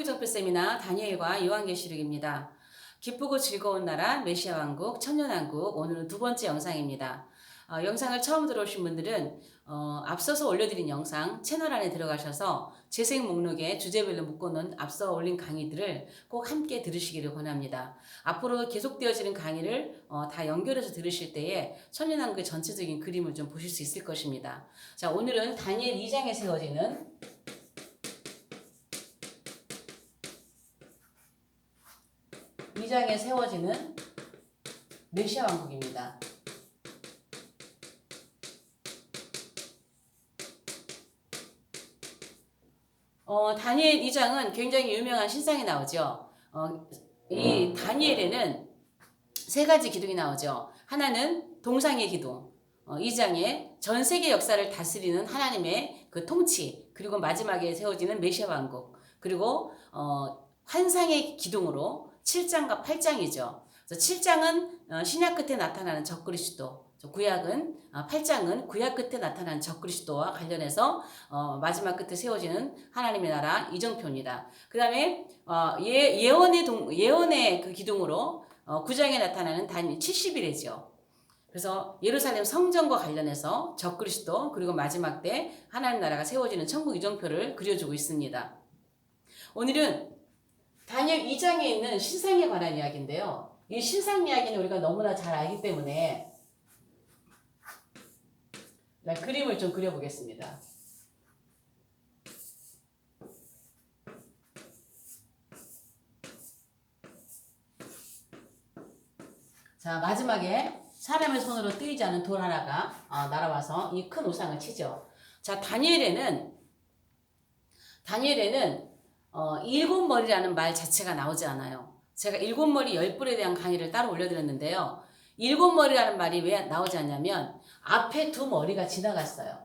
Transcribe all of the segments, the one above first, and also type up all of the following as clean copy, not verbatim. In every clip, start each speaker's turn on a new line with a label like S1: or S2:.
S1: 천국이정표 세미나 다니엘과 요한계시록입니다. 기쁘고 즐거운 나라 메시아 왕국 천년왕국 오늘은 두 번째 영상입니다. 영상을 처음 들어오신 분들은 앞서서 올려드린 영상 채널 안에 들어가셔서 재생 목록에 주제별로 묶어놓은 앞서 올린 강의들을 꼭 함께 들으시기를 권합니다. 앞으로 계속되어지는 강의를 다 연결해서 들으실 때에 천년왕국의 전체적인 그림을 좀 보실 수 있을 것입니다. 자, 오늘은 다니엘 2장에 세워지는 메시아 왕국입니다. 다니엘 2장은 굉장히 유명한 신상이 나오죠. 이 다니엘에는 세 가지 기둥이 나오죠. 하나는 동상의 기둥, 2장에 전 세계 역사를 다스리는 하나님의 그 통치, 그리고 마지막에 세워지는 메시아 왕국, 그리고 환상의 기둥으로 7장과 8장이죠. 7장은 신약 끝에 나타나는 적그리스도, 구약은 8장은 구약 끝에 나타나는 적그리스도와 관련해서 마지막 끝에 세워지는 하나님의 나라 이정표입니다. 그 다음에 예언의 그 기둥으로 9장에 나타나는 단위 70일이죠. 그래서 예루살렘 성전과 관련해서 적그리스도 그리고 마지막 때 하나님 나라가 세워지는 천국 이정표를 그려주고 있습니다. 오늘은 다니엘 2장에 있는 신상에 관한 이야기인데요. 이 신상 이야기는 우리가 너무나 잘 알기 때문에 그림을 좀 그려보겠습니다. 자, 마지막에 사람의 손으로 뜨이지 않은 돌 하나가 날아와서 이 큰 우상을 치죠. 자, 다니엘에는 일곱 머리라는 말 자체가 나오지 않아요. 제가 일곱 머리 10뿔에 대한 강의를 따로 올려드렸는데요. 일곱 머리라는 말이 왜 나오지 않냐면 앞에 두 머리가 지나갔어요.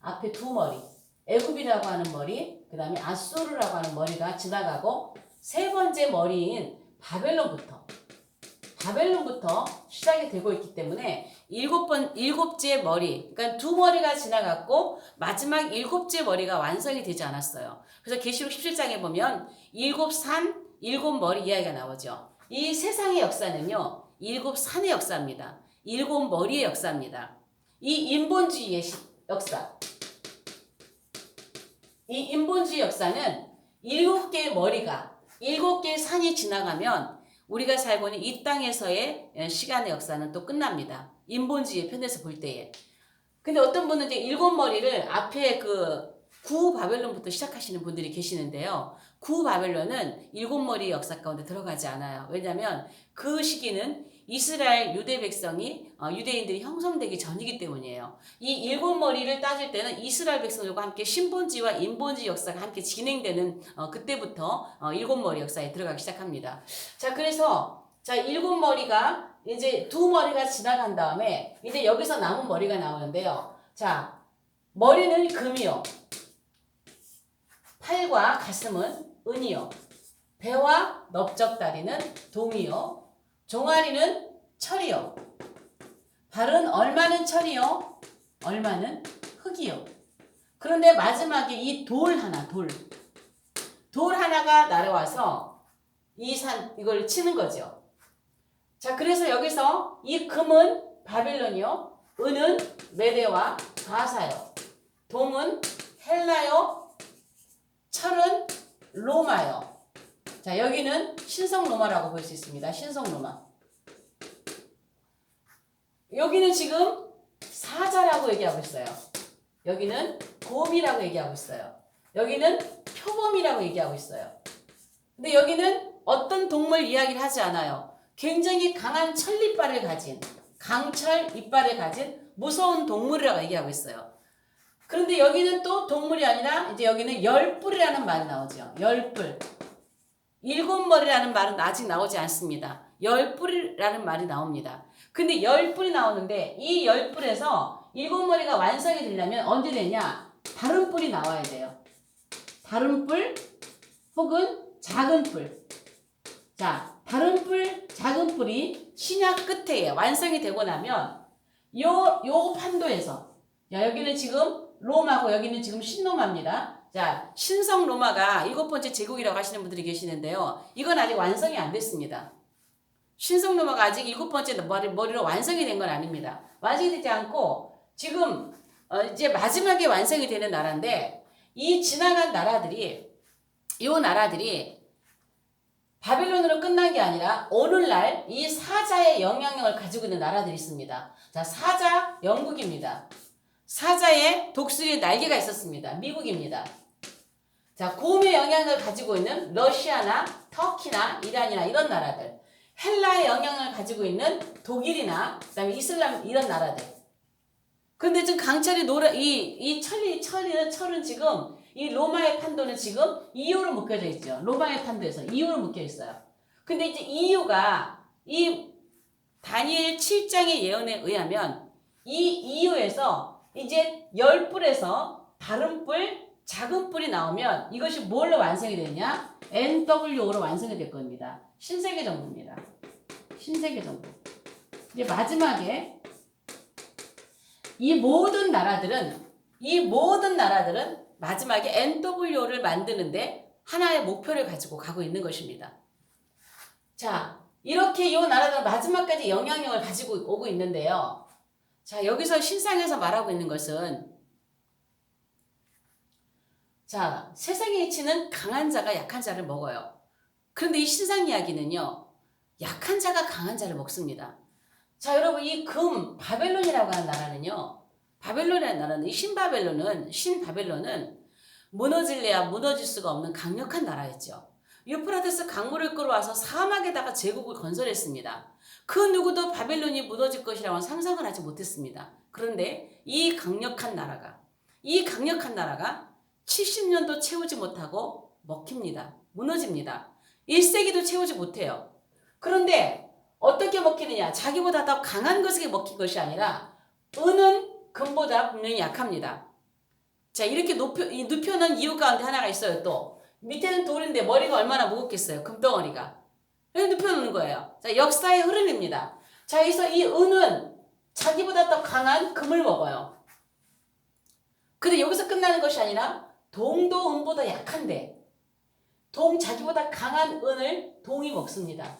S1: 앞에 두 머리. 애굽이라고 하는 머리, 그 다음에 아수르라고 하는 머리가 지나가고 세 번째 머리인 바벨론부터 시작이 되고 있기 때문에 일곱째 머리, 그러니까 두 머리가 지나갔고 마지막 일곱째 머리가 완성이 되지 않았어요. 그래서 계시록 17장에 보면 일곱 산, 일곱 머리 이야기가 나오죠. 이 세상의 역사는요, 일곱 산의 역사입니다. 일곱 머리의 역사입니다. 이 인본주의의 역사. 이 인본주의 역사는 일곱 개의 머리가, 일곱 개의 산이 지나가면 우리가 살고 있는 이 땅에서의 시간의 역사는 또 끝납니다. 인본주의 편에서 볼 때에. 근데 어떤 분은 이제 일곱 머리를 앞에 구바벨론부터 시작하시는 분들이 계시는데요. 구바벨론은 일곱 머리의 역사 가운데 들어가지 않아요. 왜냐하면 그 시기는 이스라엘 유대 백성이 유대인들이 형성되기 전이기 때문이에요. 이 일곱 머리를 따질 때는 이스라엘 백성들과 함께 신본주의와 인본주의 역사가 함께 진행되는 그때부터 일곱 머리 역사에 들어가기 시작합니다. 자, 그래서 일곱 머리가 이제 두 머리가 지나간 다음에 이제 여기서 남은 머리가 나오는데요. 자, 머리는 금이요. 팔과 가슴은 은이요. 배와 넓적다리는 동이요. 종아리는 철이요. 발은 얼마는 철이요. 얼마는 흙이요. 그런데 마지막에 이 돌 하나가 날아와서 이걸 치는 거죠. 자, 그래서 여기서 이 금은 바빌론이요. 은은 메대와 가사요. 동은 헬라요. 철은 로마요. 자, 여기는 신성 로마라고 볼 수 있습니다. 신성 로마. 여기는 지금 사자라고 얘기하고 있어요. 여기는 곰이라고 얘기하고 있어요. 여기는 표범이라고 얘기하고 있어요. 근데 여기는 어떤 동물 이야기를 하지 않아요. 굉장히 강한 철이빨을 가진, 강철 이빨을 가진 무서운 동물이라고 얘기하고 있어요. 그런데 여기는 또 동물이 아니라 이제 여기는 열뿔이라는 말이 나오죠. 열뿔. 일곱 머리라는 말은 아직 나오지 않습니다. 열뿔이라는 말이 나옵니다. 근데 열뿔이 나오는데 이 열뿔에서 일곱 머리가 완성이 되려면 언제 되냐? 다른 뿔이 나와야 돼요. 다른 뿔 혹은 작은 뿔. 자, 다른 뿔, 작은 뿔이 신약 끝에 완성이 되고 나면 요 판도에서, 야, 여기는 지금 로마고 여기는 지금 신로마입니다. 자, 신성 로마가 7번째 제국이라고 하시는 분들이 계시는데요. 이건 아직 완성이 안 됐습니다. 신성 로마가 아직 7번째 머리로 완성이 된 건 아닙니다. 완성이 되지 않고 지금 이제 마지막에 완성이 되는 나라인데 이 지나간 나라들이 바벨론으로 끝난 게 아니라 오늘날 이 사자의 영향력을 가지고 있는 나라들이 있습니다. 자, 사자 영국입니다. 사자의 독수리의 날개가 있었습니다. 미국입니다. 자, 곰의 영향력을 가지고 있는 러시아나 터키나 이란이나 이런 나라들. 헬라의 영향력을 가지고 있는 독일이나 그다음에 이슬람 이런 나라들. 근데 지금 강철이 철은 지금 이 로마의 판도는 지금 이유로 묶여져 있죠. 로마의 판도에서 이유로 묶여 있어요. 근데 이제 이유가 이 다니엘 7장의 예언에 의하면 이 이유에서 이제 10뿔에서 다른 뿔, 작은 뿔이 나오면 이것이 뭘로 완성이 되냐? NWO로 완성이 될 겁니다. 신세계 정부입니다. 신세계 정부. 이제 마지막에 이 모든 나라들은 마지막에 NWO를 만드는데 하나의 목표를 가지고 가고 있는 것입니다. 자, 이렇게 이 나라들은 마지막까지 영향력을 가지고 오고 있는데요. 자, 여기서 신상에서 말하고 있는 것은 자, 세상의 이치는 강한 자가 약한 자를 먹어요. 그런데 이 신상 이야기는요. 약한 자가 강한 자를 먹습니다. 자, 여러분 이 바벨론이라고 하는 나라는요. 바벨론이라는 나라는 이 신바벨론은 무너질래야 무너질 수가 없는 강력한 나라였죠. 유프라테스 강물을 끌어와서 사막에다가 제국을 건설했습니다. 그 누구도 바벨론이 무너질 것이라고는 상상을 하지 못했습니다. 그런데 이 강력한 나라가 70년도 채우지 못하고 먹힙니다. 무너집니다. 1세기도 채우지 못해요. 그런데 어떻게 먹히느냐? 자기보다 더 강한 것에게 먹힌 것이 아니라 은은 금보다 분명히 약합니다. 자, 이렇게 눕혀놓은 이유 가운데 하나가 있어요. 또 밑에는 돌인데 머리가 얼마나 무겁겠어요. 금덩어리가. 이렇게 눕혀놓는 거예요. 자, 역사의 흐름입니다. 자, 여기서 이 은은 자기보다 더 강한 금을 먹어요. 근데 여기서 끝나는 것이 아니라 동도 은보다 약한데 자기보다 강한 은을 동이 먹습니다.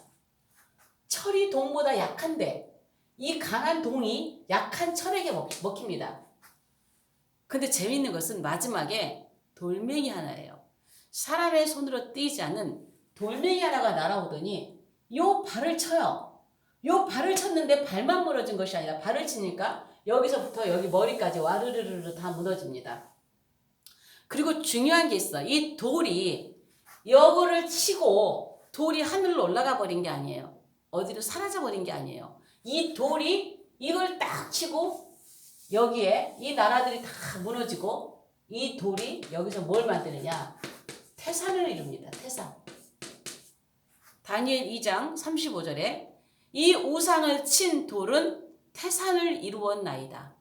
S1: 철이 동보다 약한데 이 강한 동이 약한 철에게 먹힙니다. 근데 재미있는 것은 마지막에 돌멩이 하나예요. 사람의 손으로 띄지 않은 돌멩이 하나가 날아오더니 요 발을 쳐요. 요 발을 쳤는데 발만 무너진 것이 아니라 발을 치니까 여기서부터 여기 머리까지 와르르르 다 무너집니다. 그리고 중요한 게 있어. 이 돌이 여거를 치고 돌이 하늘로 올라가 버린 게 아니에요. 어디로 사라져 버린 게 아니에요. 이 돌이 이걸 딱 치고 여기에 이 나라들이 다 무너지고 이 돌이 여기서 뭘 만드느냐? 태산을 이룹니다. 태산. 다니엘 2장 35절에 이 우상을 친 돌은 태산을 이루었나이다.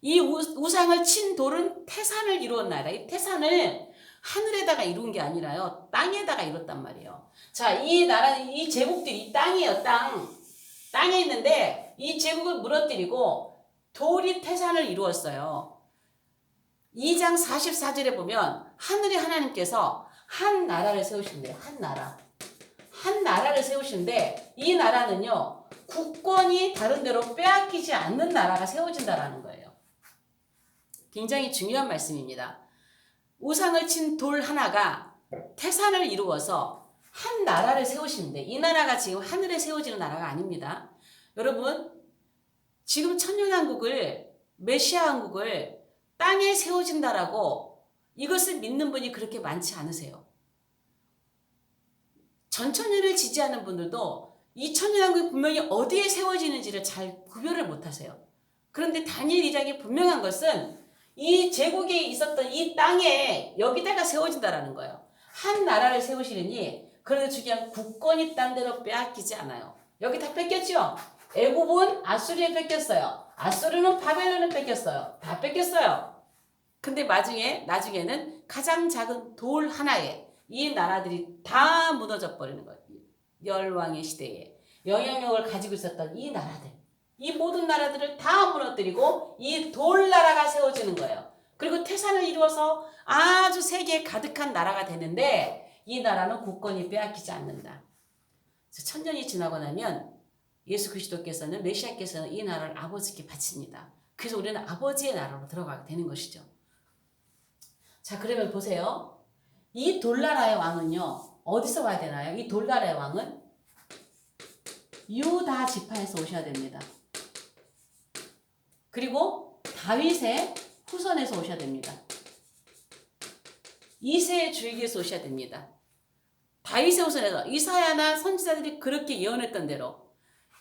S1: 이 우상을 친 돌은 태산을 이루었나이다. 이 태산을 하늘에다가 이룬 게 아니라요. 땅에다가 이뤘단 말이에요. 자, 이 나라는 이 제국들이 땅이에요. 땅에 있는데 이 제국을 무너뜨리고 돌이 태산을 이루었어요. 2장 44절에 보면 하늘의 하나님께서 한 나라를 세우신대요. 한 나라를 세우신데 이 나라는요. 국권이 다른 데로 빼앗기지 않는 나라가 세워진다라는 거예요. 굉장히 중요한 말씀입니다. 우상을 친 돌 하나가 태산을 이루어서 한 나라를 세우시는데 이 나라가 지금 하늘에 세워지는 나라가 아닙니다. 여러분 지금 천년왕국을 메시아 왕국을 땅에 세워진다라고 이것을 믿는 분이 그렇게 많지 않으세요. 전천년을 지지하는 분들도 이 천년왕국이 분명히 어디에 세워지는지를 잘 구별을 못하세요. 그런데 다니엘 2장이 분명한 것은 이 제국이 있었던 이 땅에 여기다가 세워진다라는 거예요. 한 나라를 세우시느니 그런데 중요한 국권이 딴 데로 빼앗기지 않아요. 여기 다 뺏겼죠? 애굽은 아수리에 뺏겼어요. 아수르는 바벨론에 뺏겼어요. 다 뺏겼어요. 근데 나중에는 가장 작은 돌 하나에 이 나라들이 다 무너져 버리는 거예요. 열왕의 시대에 영향력을 가지고 있었던 이 나라들. 이 모든 나라들을 다 무너뜨리고 이 돌나라가 세워지는 거예요. 그리고 태산을 이루어서 아주 세계에 가득한 나라가 되는데 이 나라는 굳건히 빼앗기지 않는다. 그래서 천년이 지나고 나면 예수 그리스도께서는 메시아께서는 이 나라를 아버지께 바칩니다. 그래서 우리는 아버지의 나라로 들어가게 되는 것이죠. 자, 그러면 보세요. 이 돌나라의 왕은요. 어디서 와야 되나요? 이 돌나라의 왕은 유다 지파에서 오셔야 됩니다. 그리고 다윗의 후손에서 오셔야 됩니다. 이새의 줄기에서 오셔야 됩니다. 다윗의 후손에서 이사야나 선지자들이 그렇게 예언했던 대로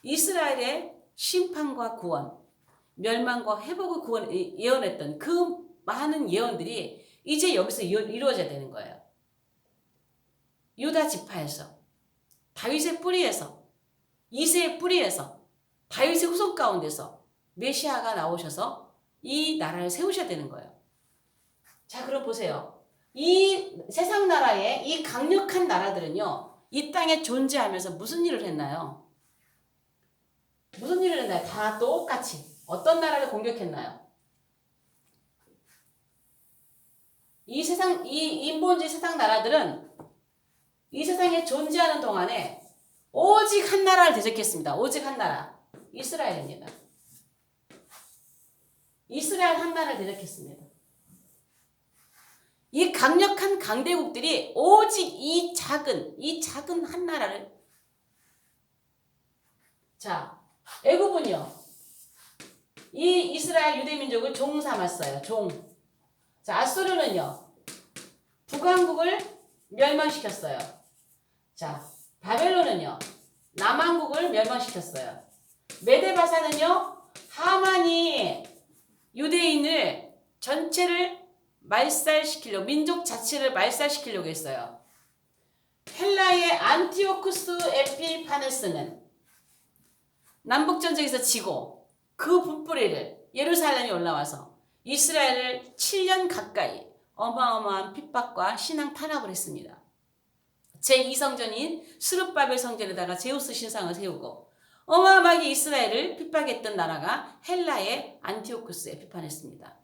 S1: 이스라엘의 심판과 구원, 멸망과 회복의 구원 예언했던 그 많은 예언들이 이제 여기서 이루어져야 되는 거예요. 유다 지파에서, 다윗의 뿌리에서, 이새의 뿌리에서, 다윗의 후손 가운데서 메시아가 나오셔서 이 나라를 세우셔야 되는 거예요. 자, 그럼 보세요. 이 세상 나라의 이 강력한 나라들은요, 이 땅에 존재하면서 무슨 일을 했나요? 무슨 일을 했나요? 다 똑같이. 어떤 나라를 공격했나요? 이 인본주의 세상 나라들은 이 세상에 존재하는 동안에 오직 한 나라를 대적했습니다. 오직 한 나라. 이스라엘입니다. 이스라엘 한 나라를 대적했습니다. 이 강력한 강대국들이 오직 이 작은 한 나라를. 자, 애굽은요. 이 이스라엘 유대민족을 종 삼았어요. 종. 자, 아수르는요. 북왕국을 멸망시켰어요. 자, 바벨론은요. 남왕국을 멸망시켰어요. 메데바사는요. 하만이 유대인을 전체를 말살시키려고, 민족 자체를 말살시키려고 했어요. 헬라의 안티오쿠스 에피파네스는 남북전쟁에서 지고 그 분뿌리를 예루살렘에 올라와서 이스라엘을 7년 가까이 어마어마한 핍박과 신앙 탄압을 했습니다. 제2성전인 스룹바벨 성전에다가 제우스 신상을 세우고 어마어마하게 이스라엘을 핍박했던 나라가 헬라의 안티오쿠스 에피파네스입니다.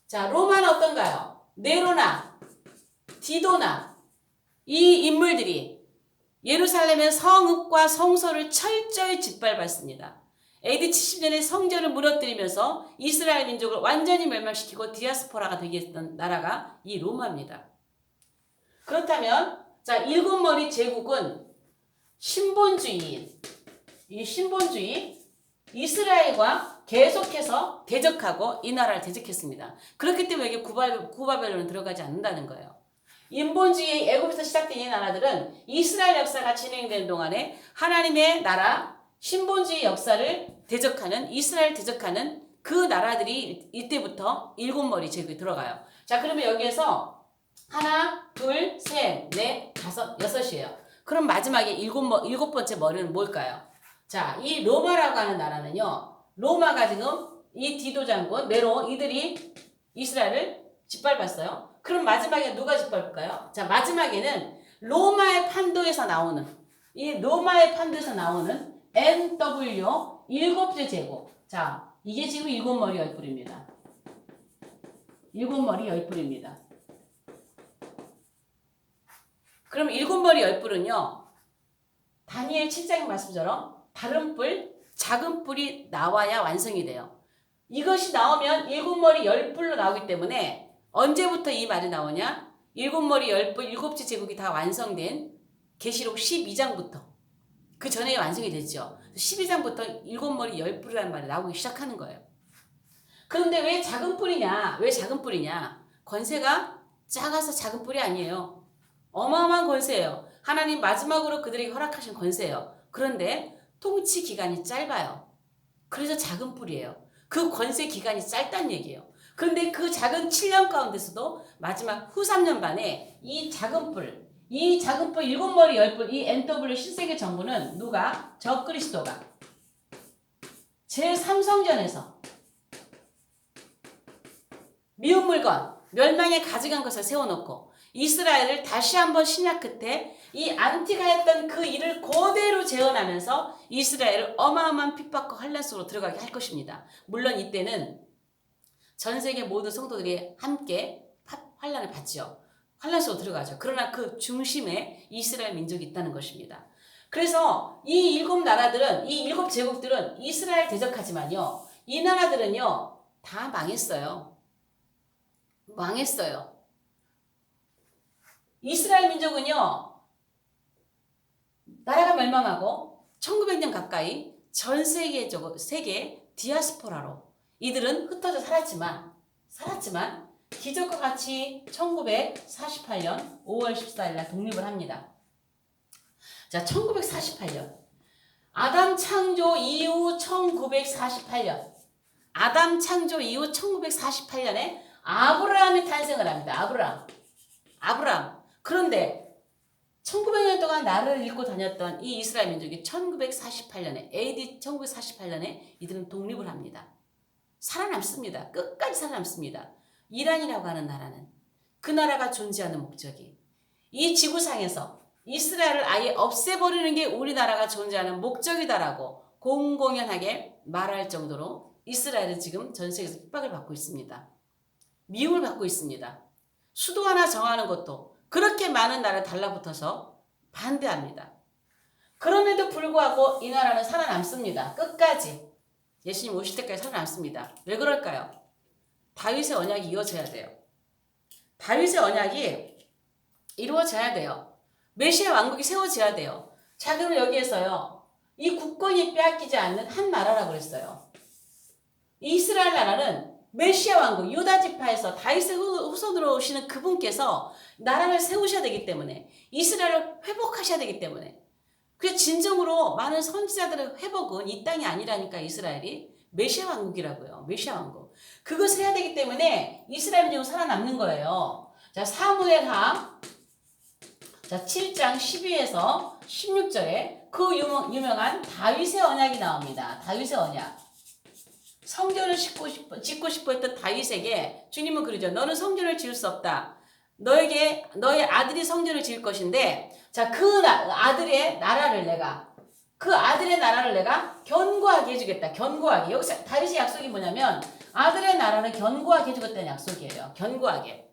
S1: 자, 로마는 어떤가요? 네로나, 디도나 이 인물들이 예루살렘의 성읍과 성소를 철저히 짓밟았습니다. AD 70년에 성전을 무너뜨리면서 이스라엘 민족을 완전히 멸망시키고 디아스포라가 되게 했던 나라가 이 로마입니다. 그렇다면 자, 일곱머리 제국은 신본주의인 이 신본주의 이스라엘과 계속해서 대적하고 이 나라를 대적했습니다. 그렇기 때문에 여기 구바벨론은 들어가지 않는다는 거예요. 인본주의 애굽에서 시작된 이 나라들은 이스라엘 역사가 진행되는 동안에 하나님의 나라 신본주의 역사를 대적하는 이스라엘 대적하는 그 나라들이 이때부터 일곱머리 제국에 들어가요. 자, 그러면 여기에서 하나, 둘, 셋, 넷, 다섯, 여섯이에요. 그럼 마지막에 일곱 번째 머리는 뭘까요? 자, 이 로마라고 하는 나라는요. 로마가 지금 이 디도 장군, 네로 이들이 이스라엘을 짓밟았어요. 그럼 마지막에 누가 짓밟을까요? 자, 마지막에는 로마의 판도에서 나오는 NW 일곱째 제국. 자, 이게 지금 일곱머리 열불입니다. 일곱머리 열불입니다. 그럼 일곱머리 열불은요. 다니엘 7장의 말씀처럼 다른 뿔, 작은 뿔이 나와야 완성이 돼요. 이것이 나오면 일곱머리 열뿔로 나오기 때문에 언제부터 이 말이 나오냐? 일곱머리 열뿔, 일곱째 제국이 다 완성된 계시록 12장부터 그 전에 완성이 됐죠. 12장부터 일곱머리 열뿔이라는 말이 나오기 시작하는 거예요. 그런데 왜 작은 뿔이냐? 왜 작은 뿔이냐? 권세가 작아서 작은 뿔이 아니에요. 어마어마한 권세예요. 하나님 마지막으로 그들에게 허락하신 권세예요. 그런데 통치 기간이 짧아요. 그래서 작은 뿔이에요. 그 권세 기간이 짧다는 얘기예요. 그런데 그 작은 7년 가운데서도 마지막 후 3년 반에 이 작은 뿔 일곱머리 열뿔 이 NW 신세계 정부는 누가? 적그리스도가 제3성전에서 미운 물건 멸망에 가져간 것을 세워놓고 이스라엘을 다시 한번 신약 끝에 이 안티가 했던 그 일을 그대로 재현하면서 이스라엘을 어마어마한 핍박과 환란 속으로 들어가게 할 것입니다. 물론 이때는 전 세계 모든 성도들이 함께 환란을 받죠. 환란 속으로 들어가죠. 그러나 그 중심에 이스라엘 민족이 있다는 것입니다. 그래서 이 일곱 나라들은, 이 일곱 제국들은 이스라엘 대적하지만요, 이 나라들은요 다 망했어요. 망했어요. 이스라엘 민족은요 나라가 멸망하고 1900년 가까이 전 세계 디아스포라로 이들은 흩어져 살았지만 기적과 같이 1948년 5월 14일 날 독립을 합니다. 자, 1948년 아담 창조 이후 1948년 아담 창조 이후 1948년에 아브라함이 탄생을 합니다. 아브라함. 그런데 1900년 동안 나라를 잃고 다녔던 이 이스라엘 민족이 1948년에 AD 1948년에 이들은 독립을 합니다. 살아남습니다. 끝까지 살아남습니다. 이란이라고 하는 나라는 그 나라가 존재하는 목적이 이 지구상에서 이스라엘을 아예 없애버리는 게 우리나라가 존재하는 목적이다라고 공공연하게 말할 정도로 이스라엘은 지금 전 세계에서 핍박을 받고 있습니다. 미움을 받고 있습니다. 수도 하나 정하는 것도 그렇게 많은 나라를 달라붙어서 반대합니다. 그럼에도 불구하고 이 나라는 살아남습니다. 끝까지. 예수님 오실 때까지 살아남습니다. 왜 그럴까요? 다윗의 언약이 이어져야 돼요. 다윗의 언약이 이루어져야 돼요. 메시아 왕국이 세워져야 돼요. 자, 그럼 여기에서요. 이 국권이 빼앗기지 않는 한 나라라고 그랬어요. 이스라엘 나라는 메시아 왕국 유다 지파에서 다윗의 후손으로 오시는 그분께서 나라를 세우셔야 되기 때문에 이스라엘을 회복하셔야 되기 때문에 그 진정으로 많은 선지자들의 회복은 이 땅이 아니라니까 이스라엘이 메시아 왕국이라고요. 메시아 왕국. 그것을 해야 되기 때문에 이스라엘 민족은 살아남는 거예요. 자, 사무엘하 자 7장 12에서 16절에 그 유명한 다윗의 언약이 나옵니다. 다윗의 언약. 성전을 짓고 싶어 했던 다윗에게 주님은 그러죠. 너는 성전을 지을 수 없다. 너의 아들이 성전을 지을 것인데 자, 그 아들의 나라를 내가 견고하게 해주겠다. 견고하게. 여기서 다윗의 약속이 뭐냐면 아들의 나라를 견고하게 해주겠다는 약속이에요. 견고하게.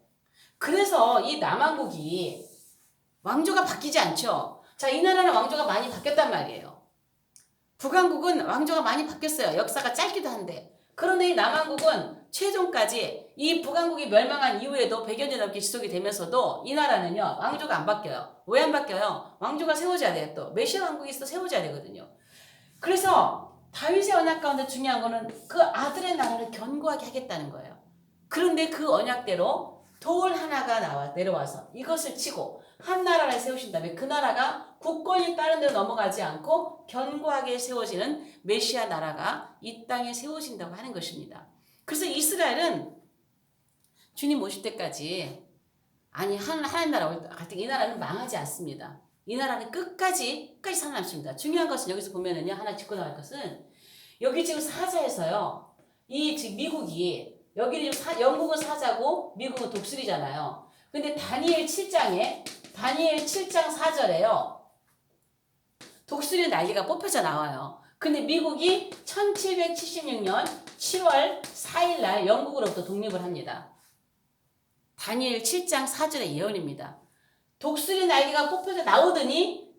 S1: 그래서 이 남왕국이 왕조가 바뀌지 않죠. 자, 이 나라는 왕조가 많이 바뀌었단 말이에요. 북왕국은 왕조가 많이 바뀌었어요. 역사가 짧기도 한데. 그런데 이 남왕국은 최종까지 이 북왕국이 멸망한 이후에도 100여 년 넘게 지속이 되면서도 이 나라는요. 왕조가 안 바뀌어요. 왜 안 바뀌어요? 왕조가 세워져야 돼요. 또 메시아 왕국이 있어 세워져야 되거든요. 그래서 다윗의 언약 가운데 중요한 거는 그 아들의 나라를 견고하게 하겠다는 거예요. 그런데 그 언약대로 돌 하나가 내려와서 이것을 치고 한 나라를 세우신 다음에 그 나라가 국권이 다른 데로 넘어가지 않고 견고하게 세워지는 메시아 나라가 이 땅에 세워진다고 하는 것입니다. 그래서 이스라엘은 주님 오실 때까지 하나님 나라 올 때 이 나라는 망하지 않습니다. 이 나라는 끝까지 살아남습니다. 중요한 것은 여기서 보면은요, 하나 짚고 나갈 것은 여기 지금 사자에서요, 지금 미국이 여기는 영국은 사자고 미국은 독수리잖아요. 근데 다니엘 7장 4절에요. 독수리 날개가 뽑혀져 나와요. 근데 미국이 1776년 7월 4일 날 영국으로부터 독립을 합니다. 다니엘 7장 4절의 예언입니다. 독수리 날개가 뽑혀져 나오더니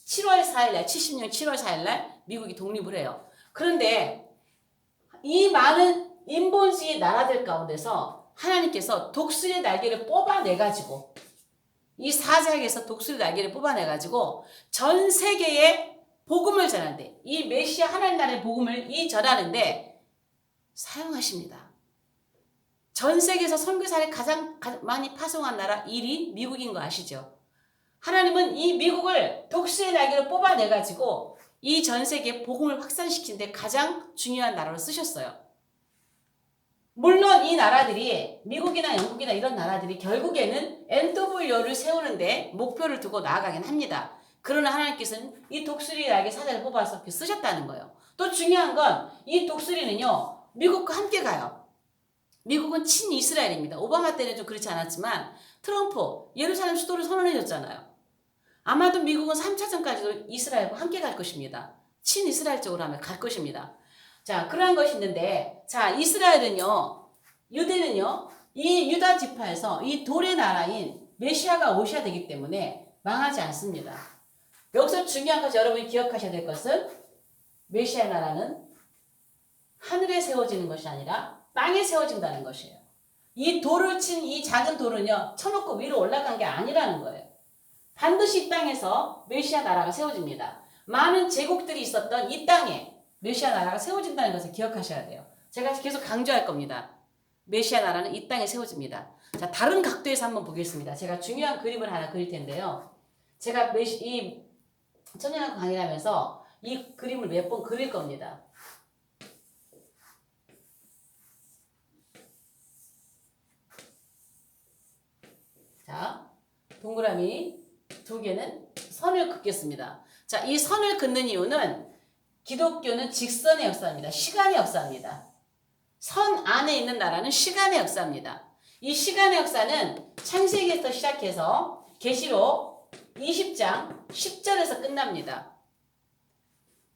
S1: 7월 4일 날 70년 7월 4일 날 미국이 독립을 해요. 그런데 이 많은 인본주의 나라들 가운데서 하나님께서 독수리 날개를 뽑아내가지고 이 사자에게서 독수리 날개를 뽑아내가지고 전 세계에 복음을 전하는데 이 메시아 하나님 나라의 복음을 전하는데 사용하십니다. 전 세계에서 선교사를 가장 많이 파송한 나라 1위 미국인 거 아시죠? 하나님은 이 미국을 독수리 날개를 뽑아내가지고 이 전 세계에 복음을 확산시키는데 가장 중요한 나라로 쓰셨어요. 물론 이 나라들이 미국이나 영국이나 이런 나라들이 결국에는 NWO를 세우는데 목표를 두고 나아가긴 합니다. 그러나 하나님께서는 이 독수리 날개 사자를 뽑아서 쓰셨다는 거예요. 또 중요한 건 이 독수리는요, 미국과 함께 가요. 미국은 친이스라엘입니다. 오바마 때는 좀 그렇지 않았지만 트럼프 예루살렘 수도를 선언해줬잖아요. 아마도 미국은 3차전까지도 이스라엘과 함께 갈 것입니다. 친이스라엘 쪽으로 하면 갈 것입니다. 자, 그러한 것이 있는데, 자, 이스라엘은요, 유대는요, 이 유다 지파에서 이 돌의 나라인 메시아가 오셔야 되기 때문에 망하지 않습니다. 여기서 중요한 것이 여러분이 기억하셔야 될 것은 메시아 나라는 하늘에 세워지는 것이 아니라 땅에 세워진다는 것이에요. 이 돌을 친 이 작은 돌은요, 쳐놓고 위로 올라간 게 아니라는 거예요. 반드시 이 땅에서 메시아 나라가 세워집니다. 많은 제국들이 있었던 이 땅에 메시아 나라가 세워진다는 것을 기억하셔야 돼요. 제가 계속 강조할 겁니다. 메시아 나라는 이 땅에 세워집니다. 자, 다른 각도에서 한번 보겠습니다. 제가 중요한 그림을 하나 그릴 텐데요. 제가 이 천년왕국 강의를 하면서 이 그림을 몇 번 그릴 겁니다. 자, 동그라미 2개는 선을 긋겠습니다. 자, 이 선을 긋는 이유는 기독교는 직선의 역사입니다. 시간의 역사입니다. 선 안에 있는 나라는 시간의 역사입니다. 이 시간의 역사는 창세기에서 시작해서 계시록 20장 10절에서 끝납니다.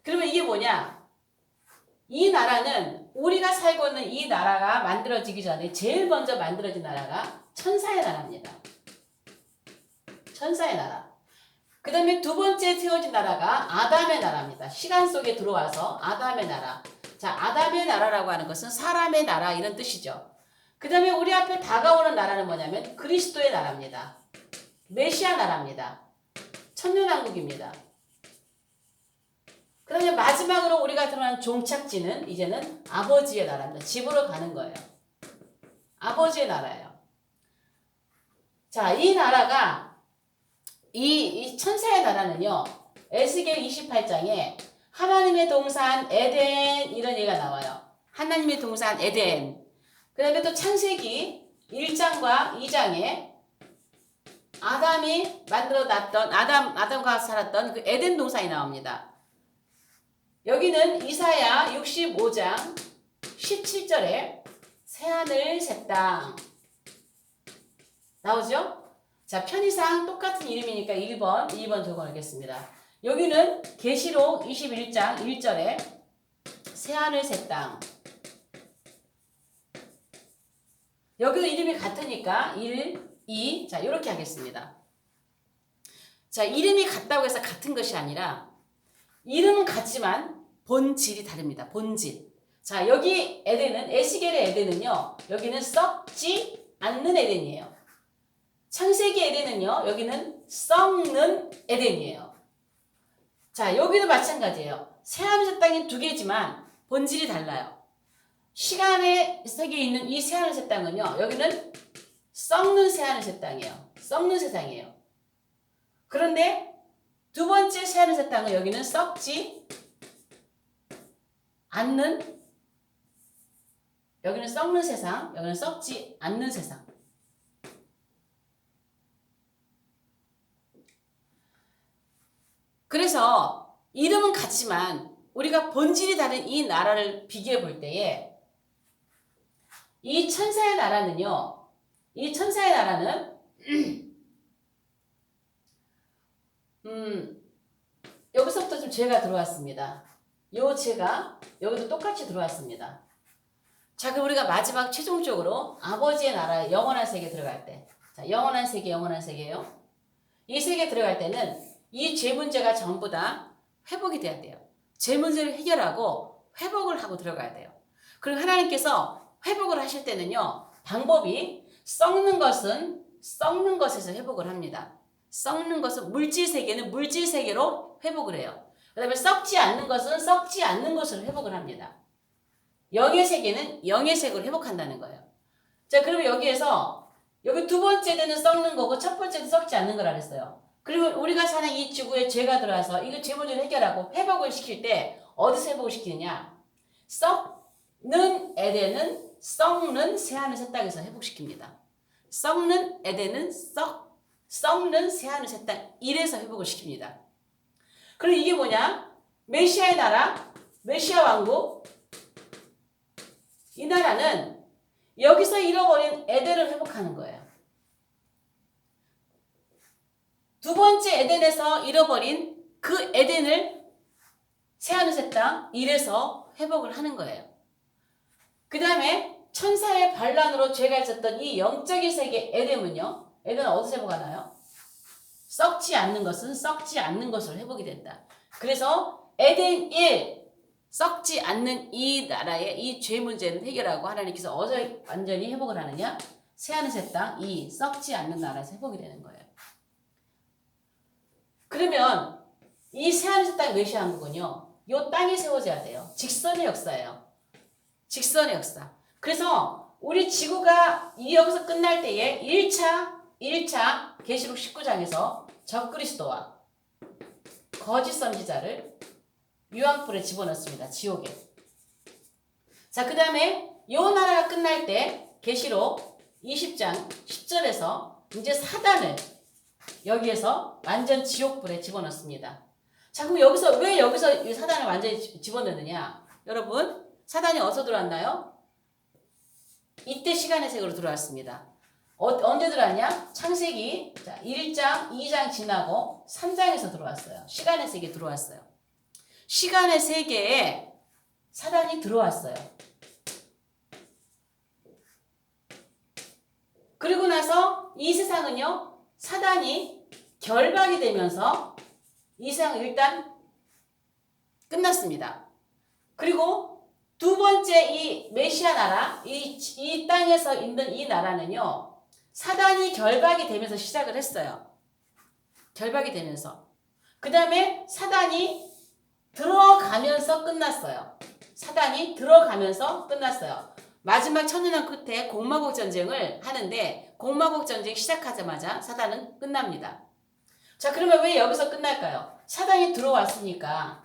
S1: 그러면 이게 뭐냐? 이 나라는 우리가 살고 있는 이 나라가 만들어지기 전에 제일 먼저 만들어진 나라가 천사의 나라입니다. 천사의 나라. 그 다음에 두 번째 세워진 나라가 아담의 나라입니다. 시간 속에 들어와서 아담의 나라. 자, 아담의 나라라고 하는 것은 사람의 나라 이런 뜻이죠. 그 다음에 우리 앞에 다가오는 나라는 뭐냐면 그리스도의 나라입니다. 메시아 나라입니다. 천년왕국입니다. 그 다음에 마지막으로 우리가 들어간 종착지는 이제는 아버지의 나라입니다. 집으로 가는 거예요. 아버지의 나라예요. 자, 이 나라가 이 천사의 나라는요. 에스겔 28장에 하나님의 동산 에덴 이런 얘기가 나와요. 하나님의 동산 에덴. 그 다음에 또 창세기 1장과 2장에 아담이 만들어 놨던 아담과 살았던 그 에덴 동산이 나옵니다. 여기는 이사야 65장 17절에 새하늘 새 땅 나오죠? 자, 편의상 똑같은 이름이니까 2번 적어놓겠습니다. 여기는 계시록 21장 1절에 새하늘 새 땅. 여기도 이름이 같으니까 1, 2. 자, 이렇게 하겠습니다. 자, 이름이 같다고 해서 같은 것이 아니라 이름은 같지만 본질이 다릅니다. 본질. 자, 여기 에덴은 에스겔의 에덴은요. 여기는 썩지 않는 에덴이에요. 창세기 에덴은요. 여기는 썩는 에덴이에요. 자, 여기도 마찬가지예요. 새하늘 새 땅이 두 개지만 본질이 달라요. 시간의 세계에 있는 이 새하늘 새 땅은요. 여기는 썩는 새하늘 새 땅이에요. 썩는 세상이에요. 그런데 두 번째 새하늘 새 땅은 여기는 썩지 않는, 여기는 썩는 세상, 여기는 썩지 않는 세상. 그래서 이름은 같지만 우리가 본질이 다른 이 나라를 비교해 볼 때에 이 천사의 나라는요. 이 천사의 나라는 여기서부터 좀 죄가 들어왔습니다. 요 죄가 여기도 똑같이 들어왔습니다. 자, 그럼 우리가 마지막 최종적으로 아버지의 나라 영원한 세계에 들어갈 때, 자, 영원한 세계예요. 이 세계에 들어갈 때는 이 죄 문제가 전부 다 회복이 돼야 돼요. 죄 문제를 해결하고 회복을 하고 들어가야 돼요. 그리고 하나님께서 회복을 하실 때는요. 방법이 썩는 것은 썩는 것에서 회복을 합니다. 썩는 것은 물질 세계는 물질 세계로 회복을 해요. 그 다음에 썩지 않는 것은 썩지 않는 것으로 회복을 합니다. 영의 세계는 영의 세계로 회복한다는 거예요. 자, 그러면 여기에서 여기 두 번째 되는 썩는 거고 첫 번째는 썩지 않는 거라 그랬어요. 그리고 우리가 사는 이 지구에 죄가 들어와서 이거 죄 문제를 해결하고 회복을 시킬 때 어디서 회복을 시키느냐? 썩는 에덴은 썩는 새하늘 새 땅에서 회복시킵니다. 썩는 에덴은 썩는 새하늘 새 땅 이래서 회복을 시킵니다. 그럼 이게 뭐냐? 메시아의 나라, 메시아 왕국. 이 나라는 여기서 잃어버린 에덴을 회복하는 거예요. 두 번째 에덴에서 잃어버린 그 에덴을 새하늘 새 땅 이래서 회복을 하는 거예요. 그 다음에 천사의 반란으로 죄가 있었던 이 영적인 세계 에덴은요. 에덴은 어디서 회복하나요? 썩지 않는 것은 썩지 않는 것으로 회복이 된다. 그래서 에덴 1 썩지 않는 이 나라의 이 죄 문제는 해결하고 하나님께서 어디서 완전히 회복을 하느냐? 새하늘 새 땅 이 썩지 않는 나라에서 회복이 되는 거예요. 그러면 이 새하늘 새 땅의 메시아 왕국은요. 이 땅에 세워져야 돼요. 직선의 역사예요. 직선의 역사. 그래서 우리 지구가 여기서 끝날 때에 1차 계시록 19장에서 적그리스도와 거짓 선지자를 유황불에 집어넣습니다. 지옥에. 자, 그 다음에 이 나라가 끝날 때 계시록 20장 10절에서 이제 사단을 여기에서 완전 지옥불에 집어넣습니다. 자, 그럼 왜 여기서 이 사단을 완전히 집어넣느냐? 여러분, 사단이 어디서 들어왔나요? 이때 시간의 세계로 들어왔습니다. 언제 들어왔냐? 창세기 1장, 2장 지나고 3장에서 들어왔어요. 시간의 세계에 들어왔어요. 시간의 세계에 사단이 들어왔어요. 그리고 나서 이 세상은요. 사단이 결박이 되면서 이 세상은 일단 끝났습니다. 그리고 두 번째 이 메시아 나라, 이 땅에서 있는 이 나라는요. 사단이 결박이 되면서 시작을 했어요. 결박이 되면서. 그 다음에 사단이 들어가면서 끝났어요. 사단이 들어가면서 끝났어요. 마지막 천년왕 끝에 공마국 전쟁을 하는데 공마국 전쟁 시작하자마자 사단은 끝납니다. 자, 그러면 왜 여기서 끝날까요? 사단이 들어왔으니까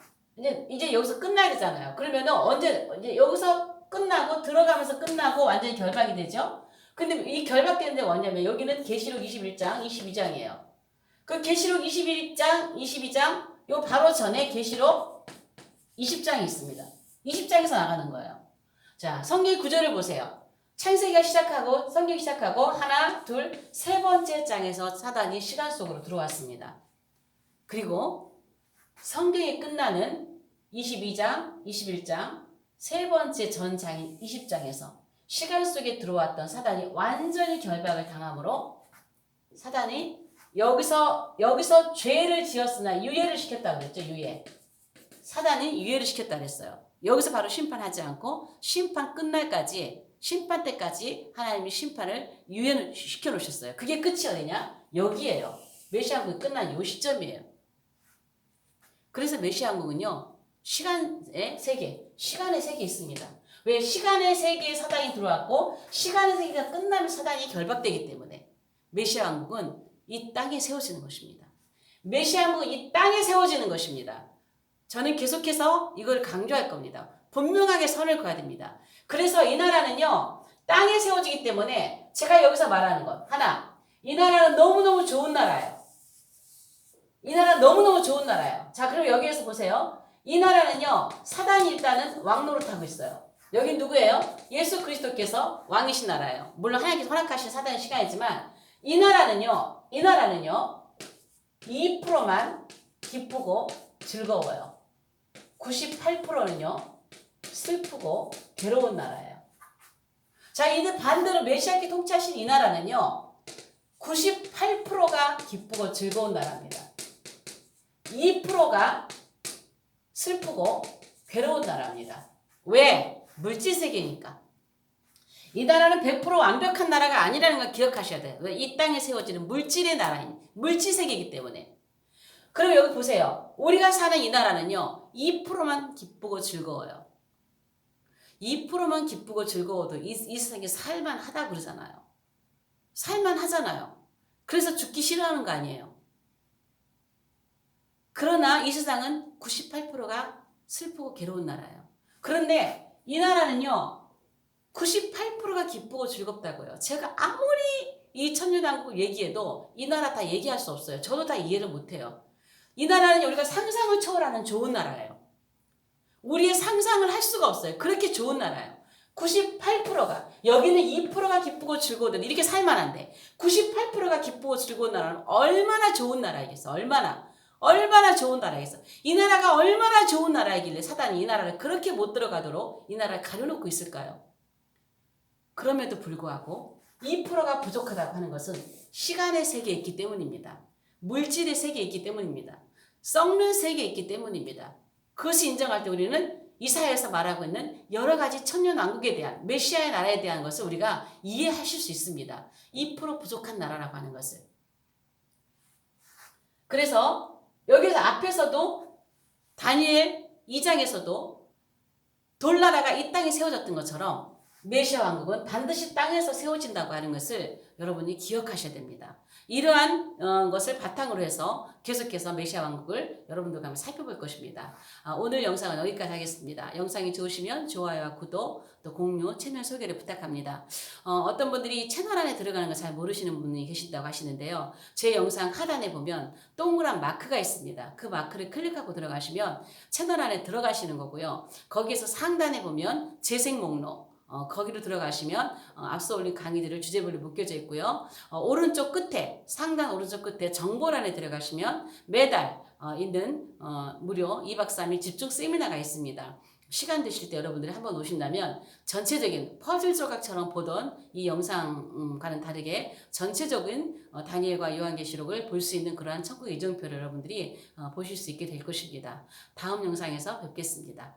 S1: 이제 여기서 끝나야 되잖아요. 그러면은 이제 여기서 끝나고 들어가면서 끝나고 완전히 결박이 되죠. 근데 이 결박되는 데가 뭐냐면 여기는 계시록 21장, 22장이에요. 그 계시록 21장, 22장 요 바로 전에 계시록 20장이 있습니다. 20장에서 나가는 거예요. 자, 성경 구절을 보세요. 창세기가 시작하고 성경이 시작하고 하나, 둘, 세 번째 장에서 사단이 시간 속으로 들어왔습니다. 그리고 성경이 끝나는 22장, 21장 세 번째 전장인 20장에서 시간 속에 들어왔던 사단이 완전히 결박을 당함으로 사단이 여기서 죄를 지었으나 유예를 시켰다고 그랬죠. 유예. 사단이 유예를 시켰다고 했어요. 여기서 바로 심판하지 않고 심판 끝날까지 심판 때까지 하나님이 심판을 유예를 시켜놓으셨어요. 그게 끝이 어디냐? 여기에요. 메시아 왕국이 끝난 요 시점이에요. 그래서 메시아 왕국은요. 시간의 세계 있습니다. 왜? 시간의 세계에 사단이 들어왔고 시간의 세계가 끝나면 사단이 결박되기 때문에 메시아 왕국은 이 땅에 세워지는 것입니다. 메시아 왕국은 이 땅에 세워지는 것입니다. 저는 계속해서 이걸 강조할 겁니다. 분명하게 선을 그어야 됩니다. 그래서 이 나라는요. 땅에 세워지기 때문에 제가 여기서 말하는 것 하나, 이 나라는 너무너무 좋은 나라예요. 이 나라는 너무너무 좋은 나라예요. 자, 그럼 여기에서 보세요. 이 나라는요. 사단이 일단은 왕노릇하고 있어요. 여긴 누구예요? 예수 그리스도께서 왕이신 나라예요. 물론 하나님께서 허락하신 사단의 시간이지만 이 나라는요. 2%만 기쁘고 즐거워요. 98%는요. 슬프고 괴로운 나라예요. 자, 이제 반대로 메시아께 통치하신 이 나라는요. 98%가 기쁘고 즐거운 나라입니다. 2%가 슬프고 괴로운 나라입니다. 왜? 물질세계니까. 이 나라는 100% 완벽한 나라가 아니라는 걸 기억하셔야 돼요. 왜? 이 땅에 세워지는 물질의 나라인 물질세계이기 때문에. 그럼 여기 보세요. 우리가 사는 이 나라는요. 2%만 기쁘고 즐거워요. 2%만 기쁘고 즐거워도 이 세상에 살만하다 그러잖아요. 살만하잖아요. 그래서 죽기 싫어하는 거 아니에요. 그러나 이 세상은 98%가 슬프고 괴로운 나라예요. 그런데 이 나라는요. 98%가 기쁘고 즐겁다고요. 제가 아무리 이 천년왕국 얘기해도 이 나라 다 얘기할 수 없어요. 저도 다 이해를 못해요. 이 나라는 우리가 상상을 초월하는 좋은 나라예요. 우리의 상상을 할 수가 없어요. 그렇게 좋은 나라예요. 98%가 여기는 2%가 기쁘고 즐거운데 이렇게 살만한데 98%가 기쁘고 즐거운 나라는 얼마나 좋은 나라이겠어. 얼마나 좋은 나라겠어. 이 나라가 얼마나 좋은 나라이길래 사단이 이 나라를 그렇게 못 들어가도록 이 나라를 가려놓고 있을까요? 그럼에도 불구하고 2%가 부족하다고 하는 것은 시간의 세계에 있기 때문입니다. 물질의 세계에 있기 때문입니다. 썩는 세계에 있기 때문입니다. 그것을 인정할 때 우리는 이사야에서 말하고 있는 여러 가지 천년왕국에 대한 메시아의 나라에 대한 것을 우리가 이해하실 수 있습니다. 2% 부족한 나라라고 하는 것을. 그래서 여기서 앞에서도 다니엘 2장에서도 돌나라가 이 땅에 세워졌던 것처럼 메시아 왕국은 반드시 땅에서 세워진다고 하는 것을 여러분이 기억하셔야 됩니다. 이러한 것을 바탕으로 해서 계속해서 메시아 왕국을 여러분들과 함께 살펴볼 것입니다. 오늘 영상은 여기까지 하겠습니다. 영상이 좋으시면 좋아요와 구독, 또 공유, 채널 소개를 부탁합니다. 어떤 분들이 채널 안에 들어가는 걸 잘 모르시는 분이 계신다고 하시는데요. 제 영상 하단에 보면 동그란 마크가 있습니다. 그 마크를 클릭하고 들어가시면 채널 안에 들어가시는 거고요. 거기에서 상단에 보면 재생 목록, 거기로 들어가시면 앞서 올린 강의들을 주제별로 묶여져 있고요. 오른쪽 끝에 상단 오른쪽 끝에 정보란에 들어가시면 매달 있는 무료 2박 3일 집중 세미나가 있습니다. 시간 되실 때 여러분들이 한번 오신다면 전체적인 퍼즐 조각처럼 보던 이 영상과는 다르게 전체적인 다니엘과 요한계시록을 볼 수 있는 그러한 천국 이정표를 여러분들이 보실 수 있게 될 것입니다. 다음 영상에서 뵙겠습니다.